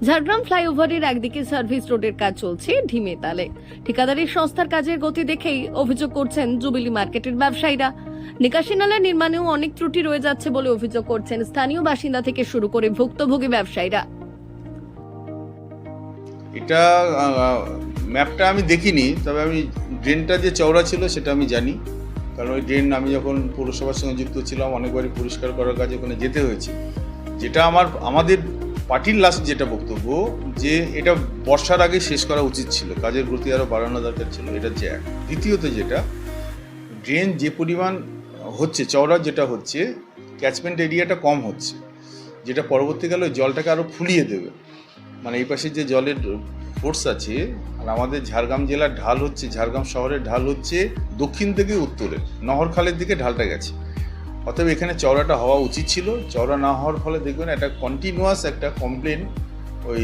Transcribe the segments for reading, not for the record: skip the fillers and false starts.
ঝাড়গ্রাম ফ্লাইওভারের একদিকে সার্ভিস রোডের কাজ চলছে ঢিমে তালে। ঠিকাদারি সংস্থার কাজের গতি দেখেই অভিযোগ করছেন জুবিলি মার্কেটের ব্যবসায়ীরা। নিকাশি নালা নির্মাণেও অনেক ত্রুটি রয়ে যাচ্ছে বলে অভিযোগ করছেন স্থানীয় বাসিন্দা থেকে শুরু করে ভুক্তভোগী ব্যবসায়ীরা। এটা ম্যাপটা আমি দেখিনি, তবে আমি ড্রেনটা যে চওড়া ছিল সেটা আমি জানি, কারণ ওই ড্রেন আমি যখন পৌরসভার সঙ্গে যুক্ত ছিলাম অনেকবারই পরিষ্কার করার কাজে ওখানে যেতে হয়েছে। যেটা আমাদের পার্টির লাস্ট যেটা বক্তব্য, যে এটা বর্ষার আগে শেষ করা উচিত ছিল, কাজের গতি আরও বাড়ানো দরকার ছিল, এটা যে এক। দ্বিতীয়ত যেটা, ড্রেন যে পরিমাণ হচ্ছে চওড়া যেটা হচ্ছে, ক্যাচমেন্ট এরিয়াটা কম হচ্ছে, যেটা পরবর্তীকালে ওই জলটাকে আরও ফুলিয়ে দেবে। মানে এই পাশে যে জলের ফোর্স আছে, আর আমাদের ঝাড়গ্রাম জেলার ঢাল হচ্ছে, ঝাড়গ্রাম শহরের ঢাল হচ্ছে দক্ষিণ থেকে উত্তরে, নহরখালের দিকে ঢালটা গেছে। অতএব এখানে চওড়াটা হওয়া উচিত ছিল। চওড়া না হওয়ার ফলে দেখবেন একটা কন্টিনিউয়াস একটা কমপ্লেন ওই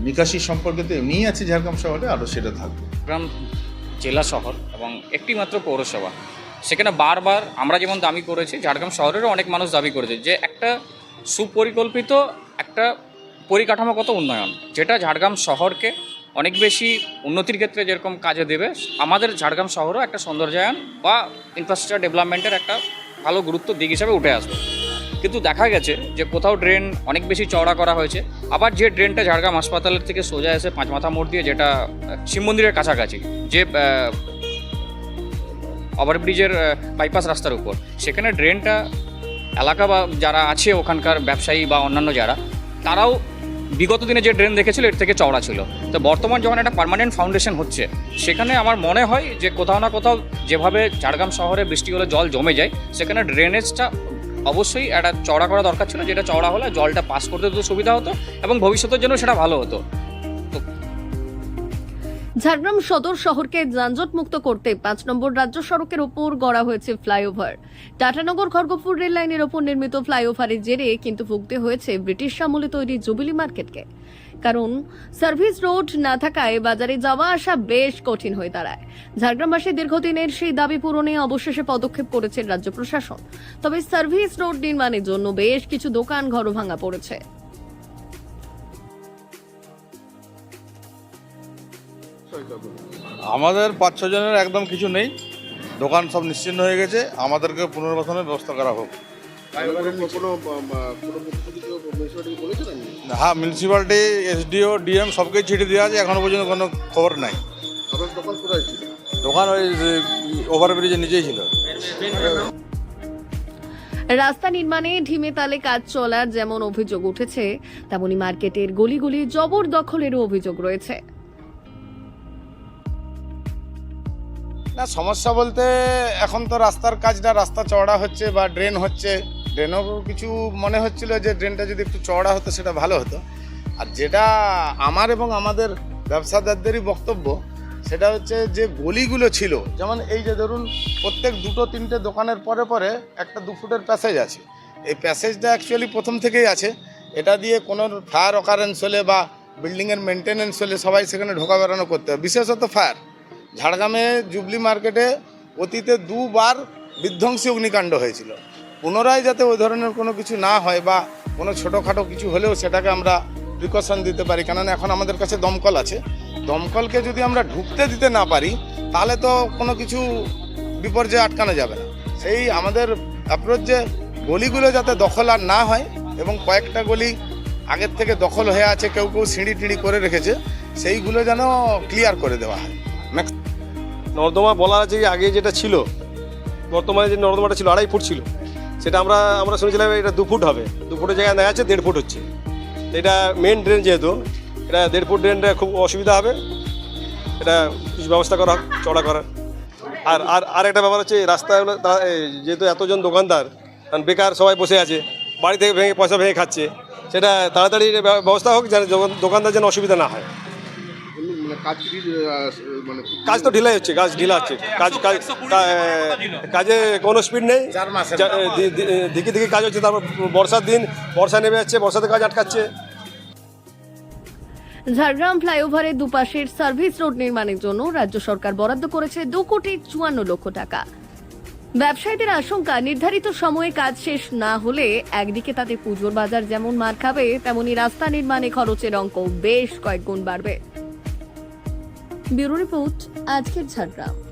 নিকাশি সম্পর্কে তো এমনিই আছে ঝাড়গ্রাম শহরে, আরও সেটা থাকবে। ঝাড়গ্রাম জেলা শহর এবং একটি মাত্র পৌরসভা, সেখানে বারবার আমরা যেমন দাবি করেছি, ঝাড়গ্রাম শহরেরও অনেক মানুষ দাবি করেছে যে একটা সুপরিকল্পিত একটা পরিকাঠামোগত উন্নয়ন, যেটা ঝাড়গ্রাম শহরকে অনেক বেশি উন্নতির ক্ষেত্রে যেরকম কাজে দেবে, আমাদের ঝাড়গ্রাম শহরও একটা সৌন্দর্যায়ন বা ইনফ্রাস্ট্রাকচার ডেভেলপমেন্টের একটা ভালো গুরুত্ব দিক হিসাবে উঠে আসবে। কিন্তু দেখা গেছে যে কোথাও ড্রেন অনেক বেশি চওড়া করা হয়েছে, আবার যে ড্রেনটা ঝাড়গ্রাম হাসপাতালের থেকে সোজা এসে পাঁচমাথা মোড় দিয়ে, যেটা শিব মন্দিরের কাছাকাছি যে ওভারব্রিজের বাইপাস রাস্তার উপর, সেখানে ড্রেনটা এলাকা বা যারা আছে ওখানকার ব্যবসায়ী বা অন্যান্য যারা, তারাও বিগত দিনে যে ড্রেন দেখেছিল এর থেকে চওড়া ছিল। তো বর্তমান যখন একটা পার্মানেন্ট ফাউন্ডেশন হচ্ছে, সেখানে আমার মনে হয় যে কোথাও না কোথাও যেভাবে ঝাড়গ্রাম শহরে বৃষ্টি হলে জল জমে যায়, সেখানে ড্রেনেজটা অবশ্যই একটা চওড়া করা দরকার ছিল, যেটা চওড়া হলে জলটা পাস করতে তো সুবিধা হতো এবং ভবিষ্যতের জন্য সেটা ভালো হতো। ঝাড়গ্রাম সদর শহরকে যানজট মুক্ত করতে 5 নম্বর রাজ্য সড়কের ওপর গড়া হয়েছে ফ্লাইওভার। টাটানগর খড়গপুর রেল লাইনের ওপর নির্মিত ফ্লাইওভারের জেরে কিন্তু ভুগতে হয়েছে ব্রিটিশ আমলে তৈরি জুবিলি মার্কেটকে। কারণ সার্ভিস রোড না থাকায় বাজারে যাওয়া আসা বেশ কঠিন হয়ে দাঁড়ায়। ঝাড়গ্রামবাসীর দীর্ঘদিনের সেই দাবি পূরণে অবশেষে পদক্ষেপ করেছে রাজ্য প্রশাসন। তবে সার্ভিস রোড নির্মাণের জন্য বেশ কিছু দোকান ঘরও ভাঙা পড়েছে। আমাদের 5-6 জনের একদম কিছু নেই, দোকান সব নিশ্চিন্ন হয়ে গেছে। আমাদেরকে পুনর্বাসনের ব্যবস্থা করা হোক। হ্যাঁ, মিউনিসিপ্যালিটি, এসডিও, ডিএম সবকেই চিঠি দেওয়া আছে, এখনো পর্যন্ত কোনো খবর নাই। দোকান ওই ওভারব্রিজের নিচেই ছিল। রাস্তা নির্মাণে ঢিমে তালে কাজ চলার যেমন অভিযোগ উঠেছে, তেমনি মার্কেটের গলিগুলি জবরদখলেরও অভিযোগ রয়েছে। না, সমস্যা বলতে এখন তো রাস্তার কাজটা, রাস্তা চওড়া হচ্ছে বা ড্রেন হচ্ছে, ড্রেনও কিছু মনে হচ্ছিল যে ড্রেনটা যদি একটু চওড়া হতো সেটা ভালো হতো। আর যেটা আমার এবং আমাদের ব্যবসাদারদেরই বক্তব্য, সেটা হচ্ছে যে গলিগুলো ছিল, যেমন এই যে ধরুন প্রত্যেক 2-3টে দোকানের পরে পরে একটা 2 ফুটের প্যাসেজ আছে। এই প্যাসেজটা অ্যাকচুয়ালি প্রথম থেকেই আছে। এটা দিয়ে কোনো ফায়ার অকারেন্স হলে বা বিল্ডিংয়ের মেনটেনেন্স হলে সবাই সেখানে ঢোকা বেরানো করতে হয়, বিশেষত ফায়ার। ঝাড়গ্রামে জুবলি মার্কেটে অতীতে 2 বার বিধ্বংসী অগ্নিকাণ্ড হয়েছিল। পুনরায় যাতে ওই ধরনের কোনো কিছু না হয় বা কোনো ছোটোখাটো কিছু হলেও সেটাকে আমরা প্রিকশন দিতে পারি, কেননা এখন আমাদের কাছে দমকল আছে। দমকলকে যদি আমরা ঢুকতে দিতে না পারি, তাহলে তো কোনো কিছু বিপর্যয় আটকানো যাবে না। সেই আমাদের অ্যাপ্রোচ যে গলিগুলো যাতে দখল আর না হয়, এবং কয়েকটা গলি আগের থেকে দখল হয়ে আছে, কেউ কেউ সিঁড়ি টিড়ি করে রেখেছে, সেইগুলো যেন ক্লিয়ার করে দেওয়া হয়। নর্দমা বলা আছে আগে যেটা ছিল, বর্তমানে যে নর্দমাটা ছিল 2.5 ফুট ছিল, সেটা আমরা শুনেছিলাম এটা 2 ফুট হবে। 2 ফুটের জায়গায় দেখা যাচ্ছে 1.5 ফুট হচ্ছে। এটা মেন ড্রেন, যেহেতু এটা 1.5 ফুট ড্রেনটা খুব অসুবিধা হবে, এটা কিছু ব্যবস্থা করা হোক চড়া করার। আর একটা ব্যাপার হচ্ছে রাস্তাগুলো, যেহেতু এতজন দোকানদার বেকার সবাই বসে আছে, বাড়ি থেকে পয়সা ভেঙে খাচ্ছে, সেটা তাড়াতাড়ি ব্যবস্থা হোক, যেন দোকানদার যেন অসুবিধা না হয়। কাজ তো ঢিলাই হচ্ছে, কাজে কোনো স্পিড নেই, দিকে দিকে কাজ হচ্ছে। তারপর বর্ষার দিন, বর্ষা নেমে যাচ্ছে, বর্ষাতে কাজ আটকাচ্ছে। ঝাড়গ্রাম ফ্লাইওভারের দুপাশের সার্ভিস রোড নির্মাণের জন্য রাজ্য সরকার বরাদ্দ করেছে 2,54,00,000 টাকা। ব্যবসায়ীদের আশঙ্কা, নির্ধারিত সময়ে কাজ শেষ না হলে একদিকে তাদের পুজোর বাজার যেমন মার খাবে, তেমনি রাস্তা নির্মাণে খরচের অঙ্ক বেশ কয়েক গুণ বাড়বে। ব্যুরো রিপোর্ট, আজকের ঝাড়গ্রাম।